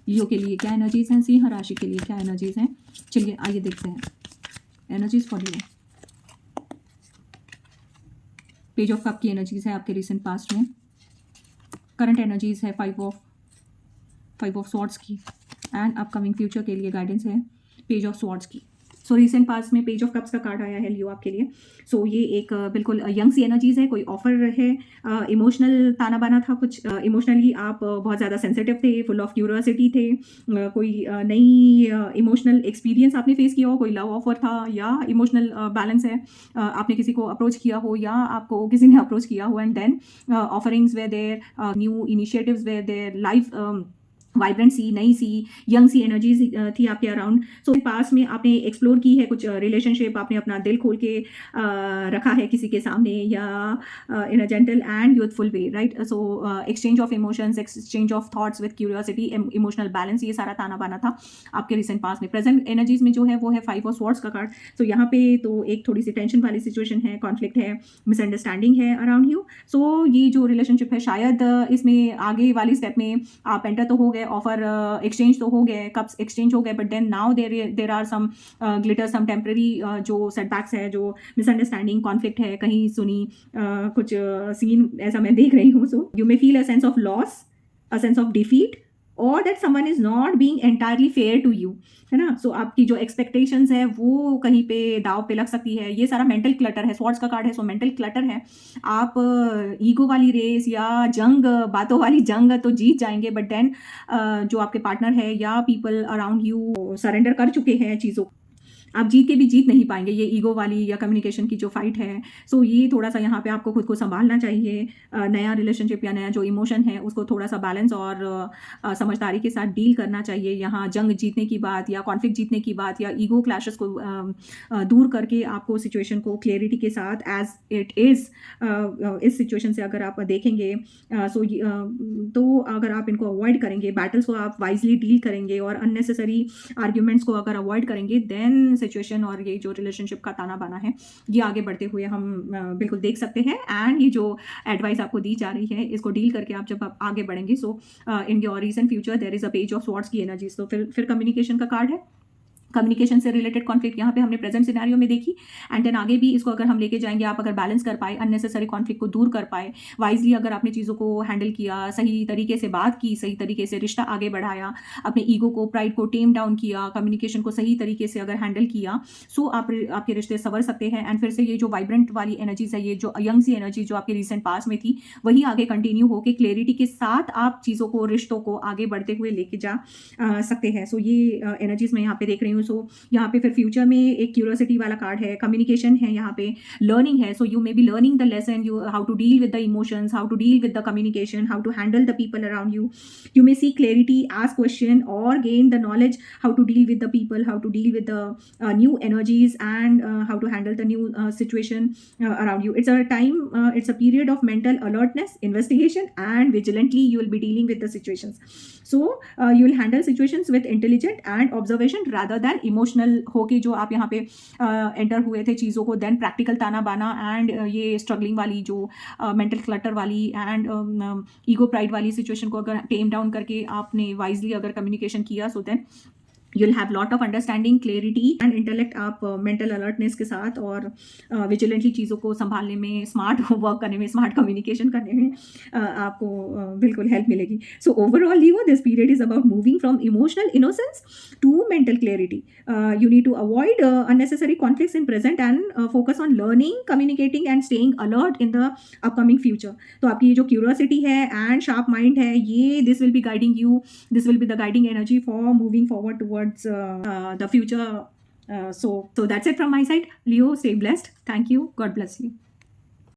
लियो के लिए क्या एनर्जीज हैं, सिंह राशि के लिए क्या एनर्जीज हैं, चलिए आइए देखते हैं energies for Leo. Page of cup की एनर्जीज है आपके रिसेंट पास्ट में, करंट एनर्जीज है फाइव ऑफ स्वॉर्ड्स की, एंड अपकमिंग फ्यूचर के लिए गाइडेंस है पेज ऑफ स्वॉर्ड्स की। सो रिसेंट पास में पेज ऑफ कप्स का कार्ड आया है लियो आपके लिए। सो ये एक बिल्कुल यंग सी एनर्जीज है, कोई ऑफर है, इमोशनल ताना बाना था कुछ, इमोशनली आप बहुत ज़्यादा सेंसिटिव थे, फुल ऑफ क्यूरियोसिटी थे, कोई नई इमोशनल एक्सपीरियंस आपने फेस किया हो, कोई लव ऑफर था या इमोशनल बैलेंस है, आपने किसी को अप्रोच किया हो या आपको किसी ने अप्रोच किया हो, and then offerings were there, new initiatives were there, life vibrant see, नई सी, यंग सी एनर्जीज थी आपके अराउंड। सो पास में आपने एक्सप्लोर की है कुछ रिलेशनशिप, आपने अपना दिल खोल के रखा है किसी के सामने, या in a gentle and youthful way, right. So exchange of emotions, exchange of thoughts with curiosity, emotional balance, ये सारा ताना बाना था आपके रिसेंट पास में। प्रेजेंट एनर्जीज में जो है वो है फाइव ऑफ स्वॉर्ड्स का कार्ड। सो यहाँ पे तो एक थोड़ी सी टेंशन वाली सिचुएशन है, कॉन्फ्लिक्ट है, मिसअंडरस्टैंडिंग है अराउंड यू। सो ये जो रिलेशनशिप है शायद इसमें आगे वाली स्टेप में आप एंटर तो हो गए, ऑफर एक्सचेंज तो हो गए, कप्स एक्सचेंज हो गए, but then now there are some glitter, some temporary जो सेटबैक्स है, जो मिसअंडरस्टैंडिंग, कॉन्फ्लिक्ट है, कहीं सुनी कुछ सीन ऐसा मैं देख रही हूँ। So you may feel a sense of loss, a sense of defeat, और that someone is not being entirely fair to you, है ना। सो आपकी जो एक्सपेक्टेशंस है वो कहीं पे दाव पे लग सकती है। ये सारा मेंटल क्लटर है, स्वॉर्ड्स का कार्ड है, सो मेंटल क्लटर है। आप ईगो वाली रेस या जंग, बातों वाली जंग तो जीत जाएंगे, बट देन जो आपके पार्टनर है या पीपल अराउंड यू सरेंडर कर चुके हैं चीज़ों, आप जीत के भी जीत नहीं पाएंगे। ये ईगो वाली या कम्युनिकेशन की जो फाइट है, सो ये थोड़ा सा यहाँ पे आपको खुद को संभालना चाहिए। नया रिलेशनशिप या नया जो इमोशन है उसको थोड़ा सा बैलेंस और समझदारी के साथ डील करना चाहिए। यहाँ जंग जीतने की बात या कॉन्फ्लिक्ट जीतने की बात या ईगो क्लैशेस को दूर करके आपको सिचुएशन को क्लियरिटी के साथ एज इट इज़, इस सिचुएशन से अगर आप देखेंगे, तो अगर आप इनको अवॉइड करेंगे, बैटल्स को आप वाइजली डील करेंगे और अननेसेसरी आर्ग्यूमेंट्स को अगर अवॉइड करेंगे, देन सिचुएशन और ये जो रिलेशनशिप का ताना बाना है ये आगे बढ़ते हुए हम बिल्कुल देख सकते हैं। एंड ये जो एडवाइस आपको दी जा रही है इसको डील करके आप जब आप आगे बढ़ेंगे, so in your recent future there is a page of swords की एनर्जी। तो फिर कम्युनिकेशन का कार्ड है, कम्युनिकेशन से रिलेटेड कॉन्फ्लिक्ट यहाँ पे हमने प्रेजेंट सिनेरियो में देखी, एंड देन आगे भी इसको अगर हम लेके जाएंगे, आप अगर बैलेंस कर पाए, अननेसेसरी कॉन्फ्लिक्ट को दूर कर पाए, वाइजली अगर आपने चीज़ों को हैंडल किया, सही तरीके से बात की, सही तरीके से रिश्ता आगे बढ़ाया, अपने ईगो को, प्राइड को टेम डाउन किया, कम्युनिकेशन को सही तरीके से अगर हैंडल किया, सो आपके रिश्ते संवर सकते हैं। एंड फिर से ये जो वाइब्रेंट वाली एनर्जीज है, ये जो यंग सी एनर्जी जो आपके रिसेंट पास में थी, वही आगे कंटिन्यू होकर क्लियरिटी के साथ आप चीज़ों को, रिश्तों को आगे बढ़ते हुए लेके जा सकते हैं। सो ये एनर्जीज मैं यहाँ पे देख रही हूँ। सो यहाँ पे फिर फ्यूचर में एक क्यूरियोसिटी वाला कार्ड है, कम्युनिकेशन है, यहाँ पे लर्निंग है। So you may be learning the lesson, you how to deal with the emotions, how to deal with the communication, how to handle the people around you. You may see clarity, ask question और gain the knowledge how to deal with the people, how to deal with the new energies, and how to handle the new situation around you. It's a time, it's a period of mental alertness, investigation, and vigilantly you will be dealing with the situations. So you will handle situations with intelligent and observation rather than emotional होके जो आप यहाँ पे enter हुए थे चीज़ों को, then practical ताना बाना एंड ये स्ट्रगलिंग वाली जो मेंटल क्लटर वाली एंड ईगो प्राइड वाली सिचुएशन को अगर टेम डाउन करके आपने वाइजली अगर कम्युनिकेशन किया, so then you'll have lot of understanding, clarity and intellect। आप mental alertness के साथ और vigilantly चीज़ों को संभालने में, स्मार्ट वर्क करने में, स्मार्ट कम्युनिकेशन करने में आपको बिल्कुल हेल्प मिलेगी। So overall Leo, this period is about moving from emotional innocence to mental clarity. You need to avoid unnecessary conflicts in present and focus on learning, communicating and staying alert in the upcoming future। तो आपकी ये जो curiosity है and sharp mind है, ये this will be guiding you, this will be the guiding energy for moving forward towards the future। So that's it from my side. Leo, stay blessed. Thank you. God bless you.